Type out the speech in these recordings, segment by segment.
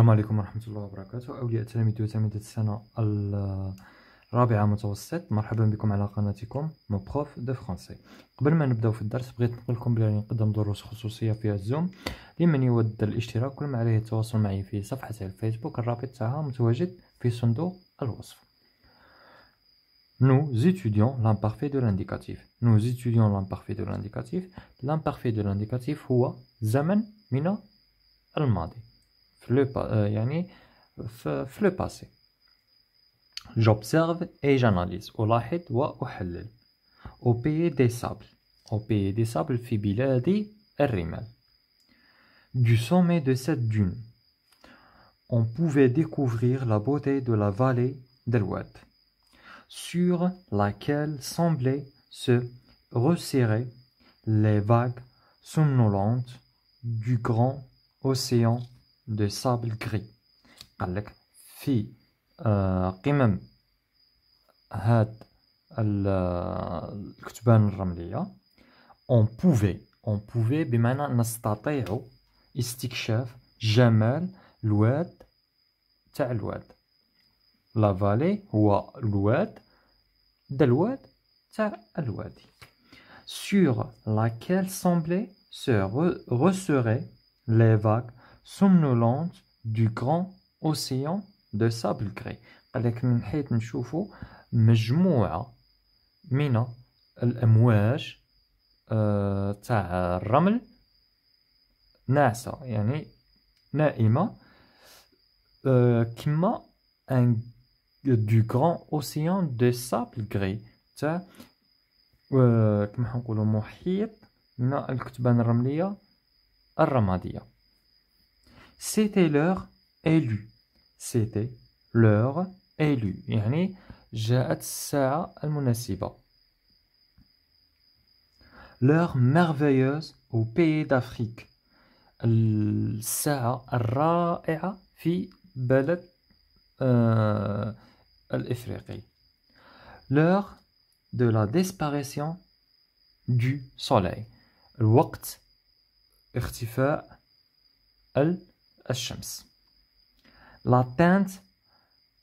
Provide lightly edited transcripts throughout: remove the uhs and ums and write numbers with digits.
السلام عليكم ورحمة الله وبركاته. أولياء التلاميذ وتلاميذات السنة الرابعة متوسط، مرحبا بكم على قناتكم مو بروف دو فرونسي. قبل ما نبداو في الدرس بغيت نقول لكم بلي نقدم دروس خصوصية في الزوم لمن يود الاشتراك. كل ما عليه التواصل معي في صفحتي الفيسبوك، الرابط تاعها متواجد في صندوق الوصف. Nous étudions l'imparfait de l'indicatif. Nous étudions l'imparfait de l'indicatif. L'imparfait de l'indicatif هو زمن من الماضي. يعني في le passé. J'observe et j'analyse. ألاحظ وأحلل. Au pays des sables. Au pays des sables في بلاد الرمال. Du sommet de cette dune, on pouvait découvrir la beauté de la vallée d'El-Wad, sur laquelle semblaient se resserrer les vagues somnolentes du grand océan de sable gris. قالك في قمم هاد الكتبان الرملية on pouvait بمعنى نستطيع استكشاف جمال الواد تاع الواد. لا فالي هو الواد الواد تاع الوادي. Sur laquelle semblaient se resserrer les vagues somnolentes du grand océan de sable gris. قالك من حيث نشوفوا مجموعة من الأمواج تاع الرمل ناعسة، يعني نائمة، كما du grand océan de sable gris تاع كما حنقولوا محيط من الكتبان الرملية الرمادية. C'était l'heure élue. C'était l'heure élue، يعني جاءت الساعة المناسبة. L'heure merveilleuse au pays d'Afrique. الساعة الرائعة في بلد الإفريقي. L'heure de la disparition du soleil. الوقت اختفاء الشمس. La teinte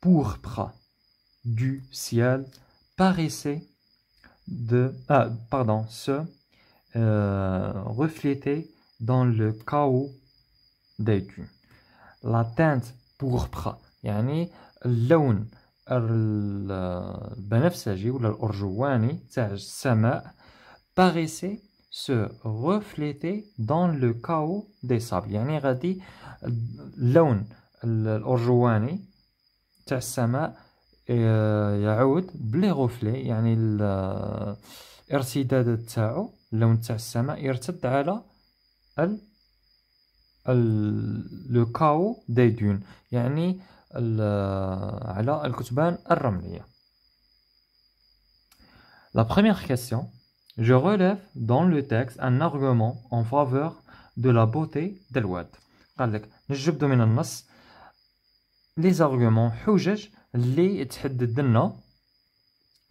pourpre du ciel paraissait se refléter dans le chaos des dunes. La teinte pourpre يعني اللون البنفسجي ولا الأرجواني تاع السماء paraissait se refléter dans le chaos des sables، يعني غادي اللون الأرجواني تاع السماء يعود بلي غوفلي، يعني الارتداد تاعو اللون تاع السماء يرتد على لو كاو دي دون، يعني على الكتبان الرملية. La première question, je relève dans le texte un argument en faveur de la beauté d'El-Wad. قال لك نجبدو من النص les arguments حجج اللي يتحدد لنا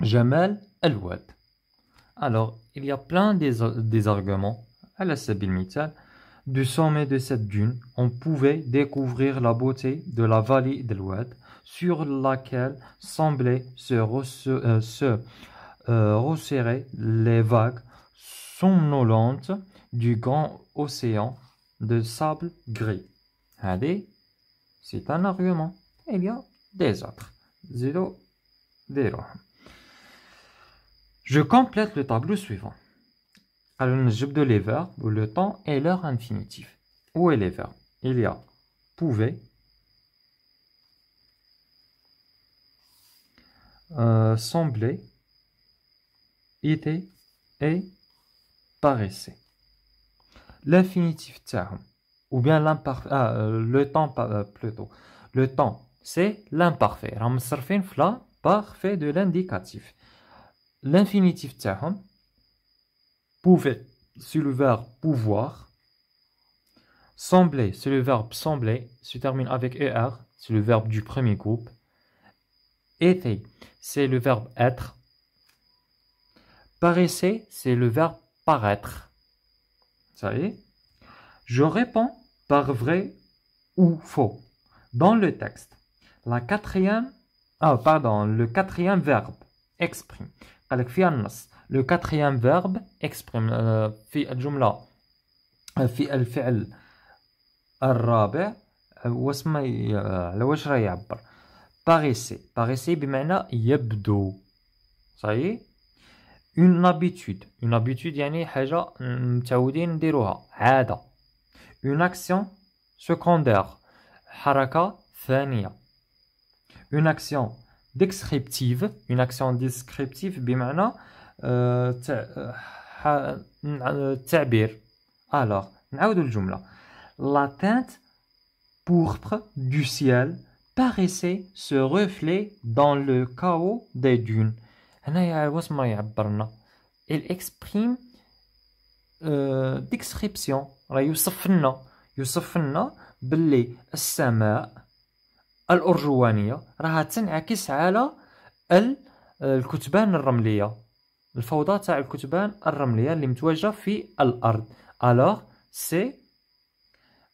جمال الواد. Alors, il y a plein des arguments. على سبيل المثال, du sommet de cette dune, on pouvait découvrir la beauté de la vallée d'El-Wad, sur laquelle semblaient se resserrer les vagues somnolentes du grand océan de sable gris. Allez, c'est un argument. Il y a des autres. Je complète le tableau suivant. Alors, nous avons les verbes, le temps et leur infinitif. Où est les verbes? Il y a pouvait, semblait, était et paraissait. L'infinitif تاعهم ou bien le temps plutôt. Le temps, c'est l'imparfait. راهم مصرفين في la parfait de l'indicatif. L'infinitif تاعهم pouvait, c'est le verbe pouvoir. Sembler, c'est le verbe sembler, se termine avec er, c'est le verbe du premier groupe. Était, c'est le verbe être. Paraissait, c'est le verbe paraître. Ça y est. Je réponds par vrai ou faux. Dans le texte, la quatrième, le quatrième verbe exprime. Le quatrième verbe exprime في الجملة في الفعل الرابع واسمه على واش راه يعبر paraissait بمعنى يبدو صحيح une habitude يعني حاجة متعودين نديروها عادة une action secondaire حركة ثانية une action descriptive بمعنى تعبير alors نعاودو الجملة la teinte pourpre du ciel paraissait se refléter dans le chaos des dunes. هنايا واش ما يعبرنا il exprime description راه يوصف لنا باللي السماء الأرجوانية راها تنعكس على الكتبان الرملية الفوضى تاع الكتبان الرملية اللي متواجدة في الأرض alors c'est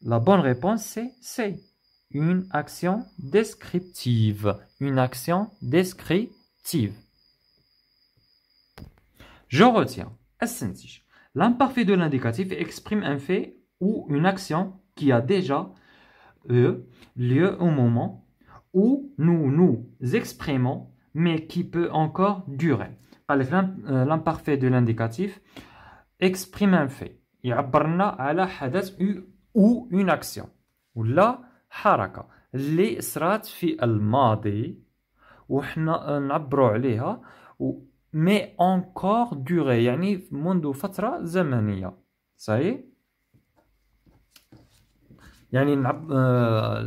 la bonne réponse c'est une action descriptive. Je retiens. L'imparfait de l'indicatif exprime un fait ou une action qui a déjà eu lieu au moment où nous exprimons, mais qui peut encore durer. L'imparfait de l'indicatif exprime un fait. يعبرنا على حدث ou une action. ولا حركة اللي صرات في الماضي وحنا نعبروا عليها mais encore durée يعني منذ فترة زمنية صحيح يعني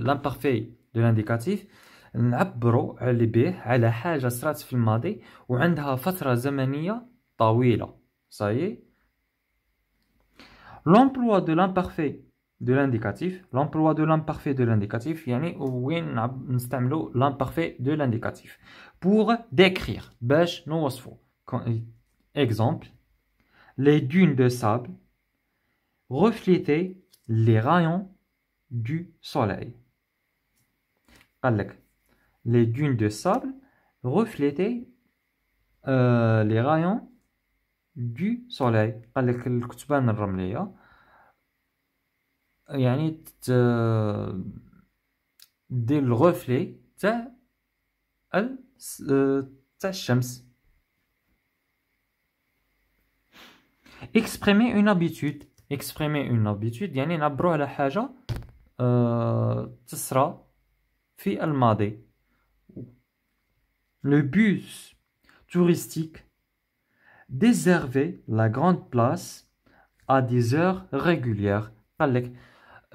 l'imparfait de l'indicatif نعبروا على به على حاجة صرات في الماضي وعندها فترة زمنية طويلة صحيح l'emploi de l'imparfait de l'indicatif يعني وين نستعملوا l'imparfait de l'indicatif pour décrire باش نوصفوا exemple les dunes de sable reflétaient les rayons du soleil قال لك les dunes de sable reflétaient les rayons du soleil قال لك الكتبان الرملية يعني دير الغفلي تاع الشمس exprimer une habitude يعني نعبروا على حاجة تصرى في الماضي le bus touristique desservait la grande place à des heures régulières قال لك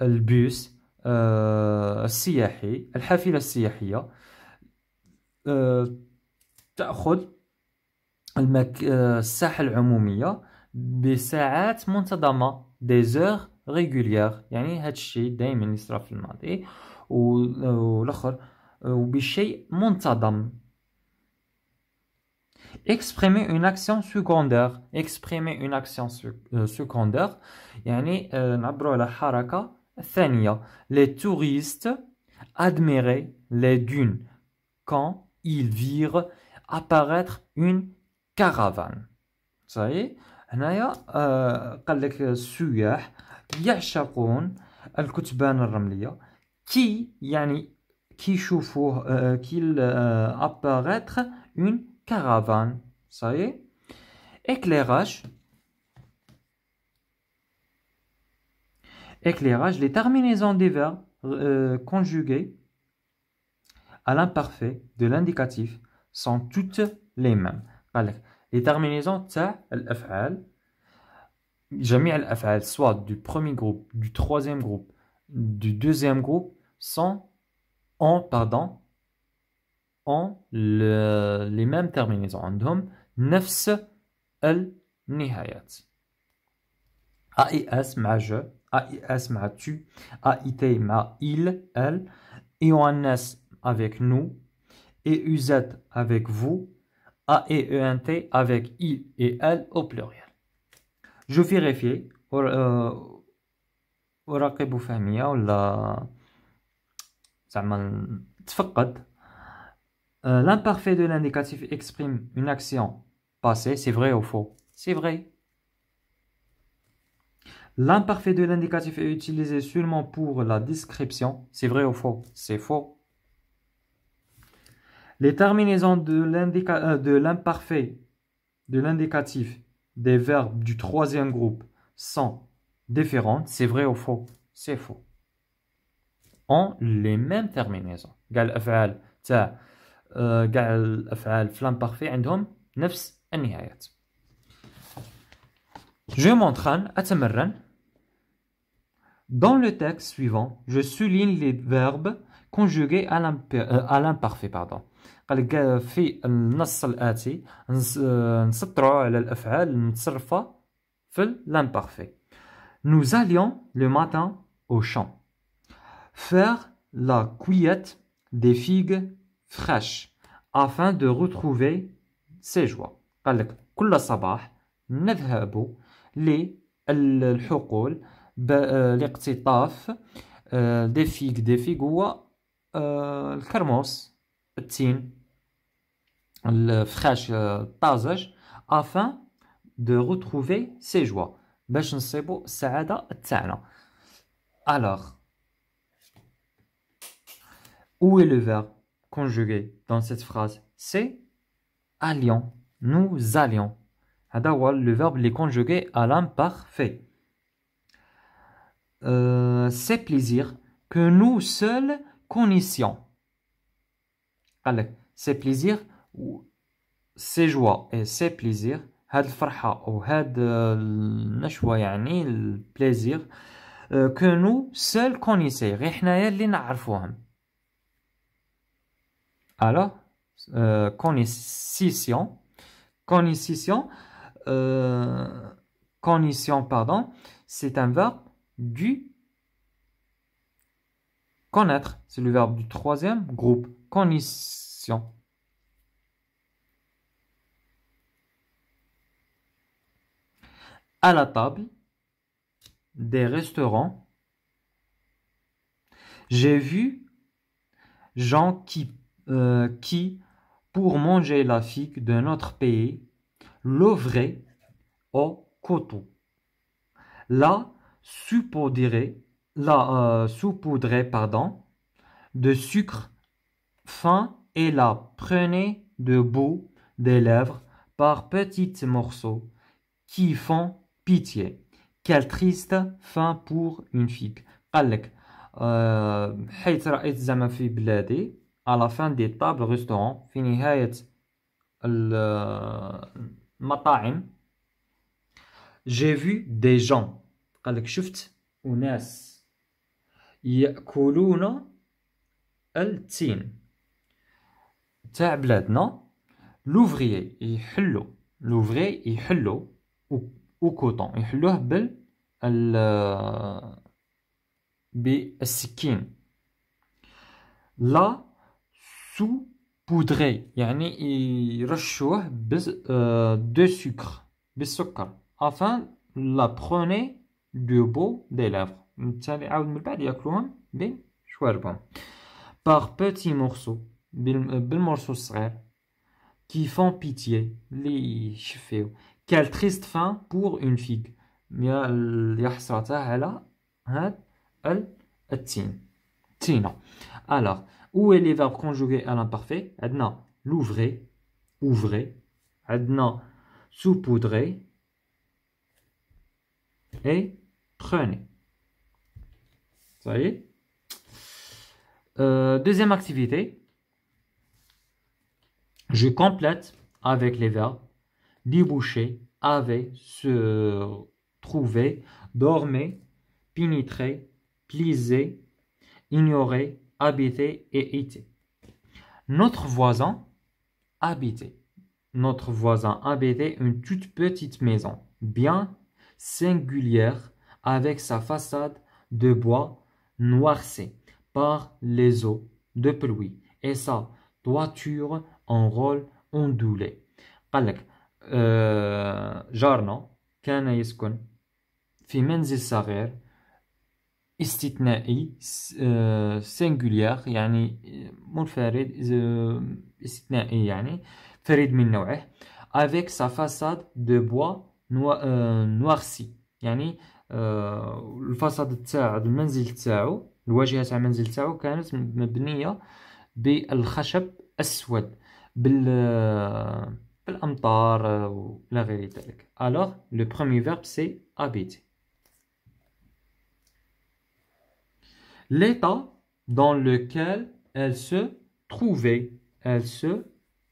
البيس السياحي الحافلة السياحية تأخذ الساحة العمومية بساعات منتظمة des heures régulières يعني هاد الشيء دائما يصرى في الماضي والآخر وبشيء منتظم exprimer une action secondaire يعني نعبروا على حركة ثانية les touristes admiraient les dunes quand ils virent apparaître une caravane صحيح هنايا قال لك السياح يعشقون الكتبان الرملية كي يعني كي يشوفوه كي apparaître une caravane صحيح éclairage les terminaisons des verbes conjugués à l'imparfait de l'indicatif sont toutes les mêmes قال لك les terminaisons تاع الأفعال جميع الأفعال soit du premier groupe du troisième groupe du deuxième groupe sont ont les mêmes terminaisons عندهم نفس النهايات AIS مع je AIS مع tu AIT مع il elle EONS avec nous EUZ avec vous AEENT avec il et elle au pluriel. Je vérifie أراقب فهمية ولا زعما تفقد. L'imparfait de l'indicatif exprime une action passée. C'est vrai ou faux? C'est vrai. L'imparfait de l'indicatif est utilisé seulement pour la description. C'est vrai ou faux? C'est faux. Les terminaisons de l'imparfait de l'indicatif des verbes du troisième groupe sont différentes. C'est vrai ou faux? C'est faux. Ont les mêmes terminaisons. كاع الأفعال تاع كاع الأفعال في l'imparfait عندهم نفس النهايات. Je m'entraîne أتمرن. Dans le texte suivant, je souligne les verbes conjugués à l'imparfait. قال لك في النص الآتي نسطروا على الأفعال المتصرفة في l'imparfait. Nous allions le matin au champ faire la cueillette des figues fraîches afin de retrouver ses joies. قال لك كل صباح نذهب للحقول لاقتطاف des figues هو الكرموس التين الفراش الطازج afin de retrouver ses joies باش نصيبوا السعادة تاعنا. Alors, où est le verbe conjugué dans cette phrase? C'est allions. Nous allions. هذا هو le verbe اللي conjugué à l'imparfait. C'est plaisir que nous seuls connaissions. C'est plaisir, c'est joie et c'est plaisir. هاد الفرحة أو هاد النشوة يعني البليزير que nous seuls connaissions. غير حنايا اللي نعرفوهم. Alors, connaissions, pardon, c'est un verbe du connaître. C'est le verbe du troisième groupe. Connaissions. À la table des restaurants, j'ai vu gens qui, pour manger la figue d'un autre pays, l'ouvraient au couteau. La saupoudrer de sucre fin et la prenait de bout des lèvres par petits morceaux qui font pitié. Quelle triste fin pour une figue. قال لك حيث رأيت زعما في بلادي à la fin des tables restaurants في نهاية المطاعم j'ai vu des gens قال لك شفت أناس يأكلون التين تاع بلادنا. لوفريي يحلوا وكوطون يحلوه بالسكين. لا saupoudrer يعني يرشوه de sucre بالسكر afin la prenait de bout des lèvres. بالتالي عاود من بعد ياكلوهم بشواربهم. par petits morceaux بالمرصو الصغير qui font pitié اللي يشفيو. quelle triste fin pour une figue. يا حسرتها على هاد التين تينة. alors où est les verbes conjugués à l'imparfait؟ عندنا l'ouvrer ouvrez, عندنا saupoudrer et prenez. Ça y est. Deuxième activité, je complète avec les verbes déboucher, avait, se trouver, dormait, pénétrer, pliser, ignorer, habiter et était. Notre voisin habitait. Notre voisin habitait une toute petite maison, bien singulière, avec sa façade de bois noircie par les eaux de pluie et sa toiture en rôle ondulé. قال لك جارنا كان يسكن في منزل صغير استثنائي singulier يعني منفرد استثنائي يعني فريد من نوعه avec sa façade de bois noirci يعني الفاصاد تاع المنزل تاعو الواجهة تاع المنزل تاعو كانت مبنية بالخشب أسود بالأمطار ولا غير ذلك. Alors le premier verbe c'est habiter. L'état dans lequel elle se trouvait. Elle se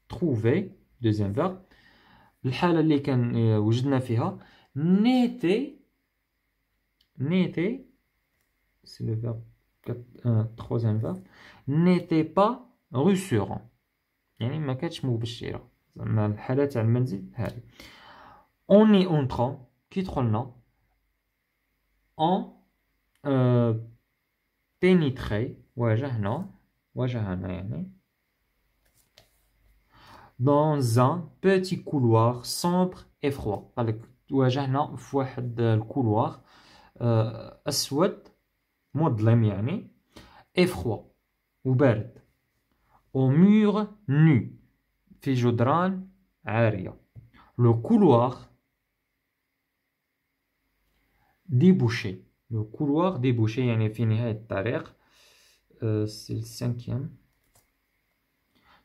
trouvait, deuxième verbe. الحالة اللي كان وجدنا فيها n'était, c'est le verbe, troisième verbe, n'était pas rassurant. يعني ما كانتش مبشرة. زعما الحالة تاع المنزل هذه. En y entrant, كي دخلنا, en pénétrer, واجهنا يعني, dans un petit couloir sombre et froid. قالك واجهنا في واحد الكولوار أسود مظلم يعني et froid وبارد. Au mur nu في جدران عارية. Le couloir débouché. Le couloir débouché يعني في نهاية الطريق. C'est le cinquième.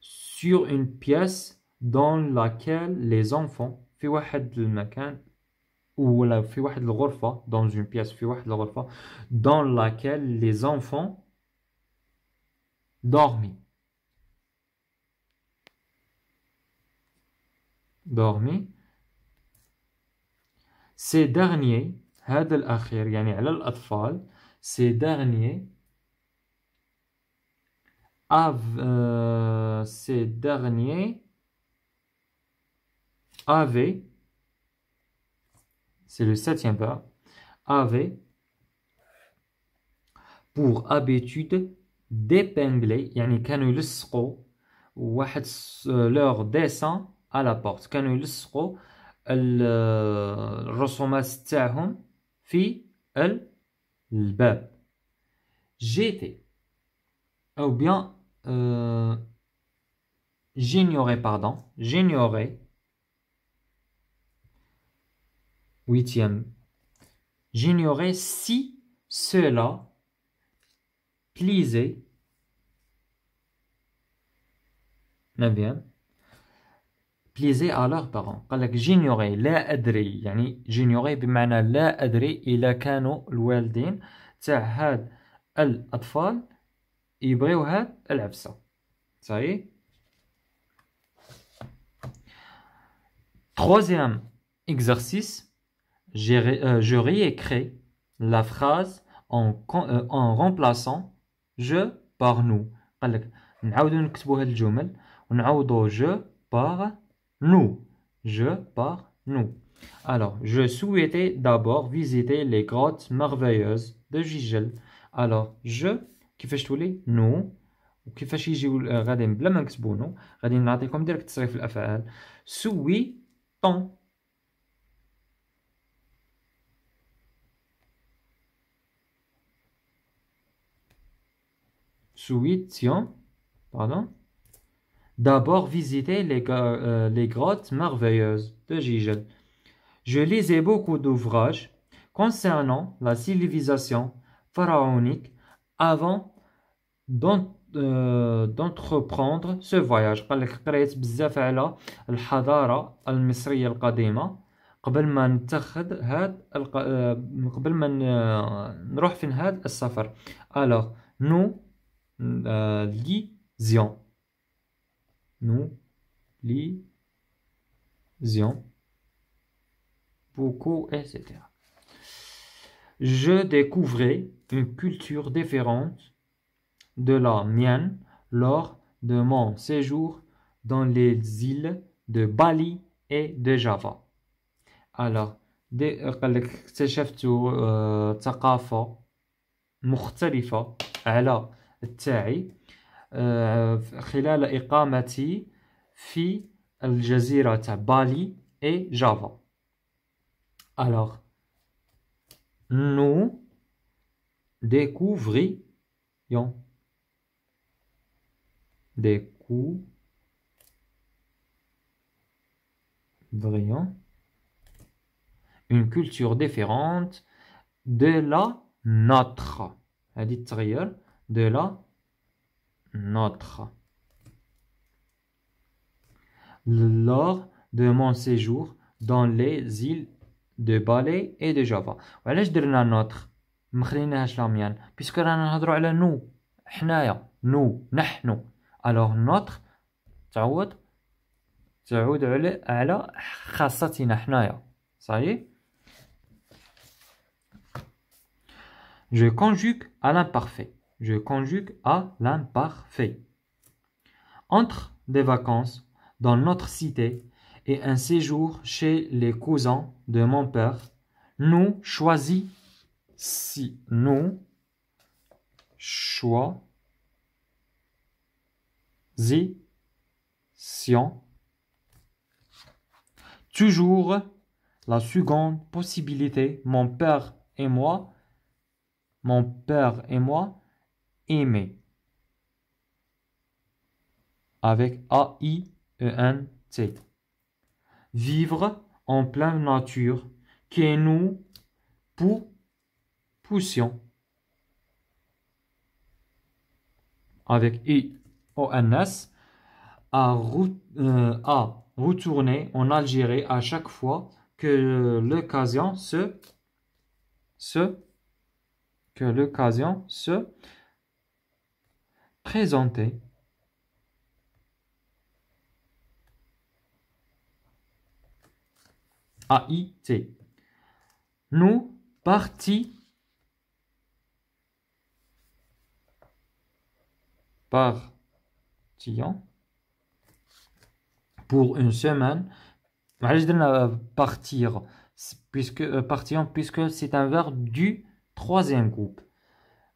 Sur une pièce dans laquelle les enfants في واحد المكان ولا في واحد الغرفة dans une pièce في واحد الغرفة dans laquelle les enfants dormaient. Ces derniers هذا الأخير يعني على الأطفال ces derniers avaient, c'est le septième verbe, avaient pour habitude d'épingler يعني كانوا يلصقوا واحد leur dessin à la porte. كانوا يلصقوا الرسومات تاعهم في الباب. J'étais ou bien j'ignorais huitième, j'ignorais si cela plaisait, neuvième, plaisait à leurs parents. قال لك j'ignorais لا أدري يعني j'ignorais بمعنى لا أدري إلا كانوا الوالدين تاع هاد الأطفال يبغيو هاد العفسة. صحيح. Troisième exercice, je réécris la phrase en remplaçant je par nous. قال لك نعاودو نكتبو هاد الجمل ونعوضو je par nous. Je par nous. Alors, je souhaitais d'abord visiter les grottes merveilleuses de Gigel. Alors, je كيفاش تولي نو وكيفاش يجيو غادي بلا ما نكتبو نو غادي نعطيكم ديريكت تصريف الافعال. سوي طون pardon. D'abord visiter les grottes merveilleuses de Gigel. Je lisais beaucoup d'ouvrages concernant la civilisation pharaonique avant d'entreprendre ce voyage. قال لك قريت بزاف على الحضارة المصرية القديمة قبل ما نتخذ قبل ما نروح في هذا السفر. Alors nous lisions beaucoup, etc. Je découvrais une culture différente de la mienne lors de mon séjour dans les îles de Bali et de Java. Alors, قال لك اكتشفت ثقافة مختلفة على التاعي خلال إقامتي في الجزيرة تاع بالي et Java. Alors, nous découvrions. Découvrions une culture différente de la nôtre. هذه التغير de la nôtre. Lors de mon séjour dans les îles de Bali et de Java. وعلاش درنا نوتر ما خليناهاش لاميان بيسكو رانا نهضروا على نو حنايا نو نحن الوغ نوتر تعود على خاصتنا حنايا صحيح. Je conjugue à l'imparfait. Je conjugue à l'imparfait. Entre des vacances dans notre cité et un séjour chez les cousins de mon père, nous choisissions toujours la seconde possibilité. Mon père et moi aimer. Avec A-I-E-N-T. Vivre en pleine nature que nous poussions. Avec I-O-N-S. À retourner en Algérie à chaque fois que l'occasion se présentait. A-I-T. Nous partions pour une semaine. Partir puisque c'est un verbe du troisième groupe.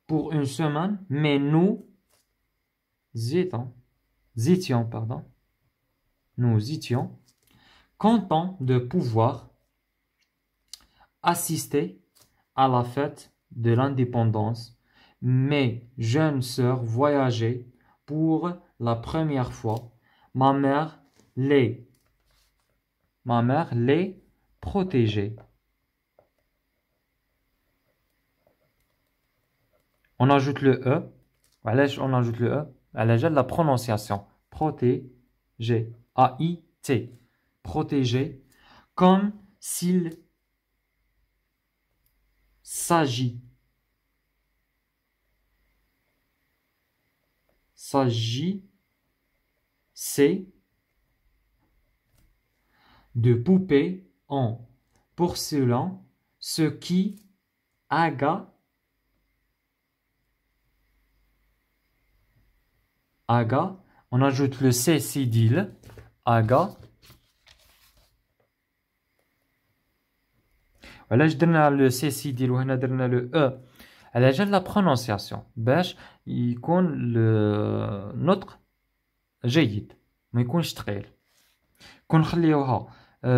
Pour une semaine, mais nous étions contents de pouvoir assister à la fête de l'indépendance. Mes jeunes sœurs voyageaient pour la première fois. Ma mère les protégeait. On ajoute le E. On ajoute le E à la prononciation. Protéger. A-I-T. Protéger. Comme s'il s'agissait de poupées en porcelain, ce qui aga, on ajoute le C cédile, aga. Voilà, je donne le C cédile ou on a donné le E. على جال la prononciation باش يكون النطق جيد ما يكونش ثقيل. كون نخليوها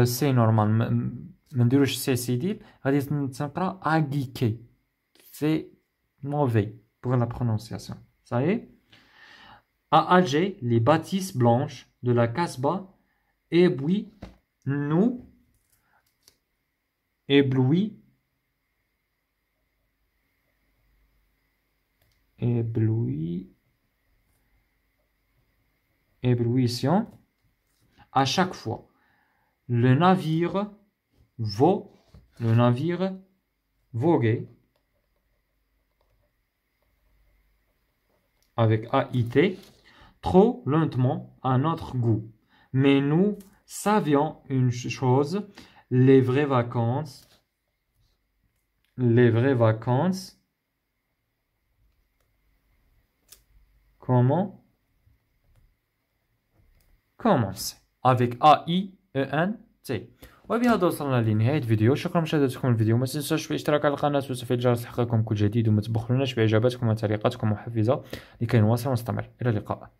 سي نورمال ما نديروش سي سيديل غادي تنقرا اغيكي سي موفي pour la prononciation. Ça y est. À Alger, les bâtisses blanches de la Casbah éblouissant à chaque fois. Le navire voguait avec AIT trop lentement à notre goût. Mais nous savions une chose, les vraies vacances comment commencer avec A-I-E-N-T. وبهذا وصلنا لنهاية الفيديو. شكرا لمشاهدتكم الفيديو. ما تنسوش في الاشتراك على القناة وتفعيل الجرس لتحقيقكم كل جديد وما تبخلوناش بإعجاباتكم وتعليقاتكم محفزة لكي نواصل ونستمر. إلى اللقاء.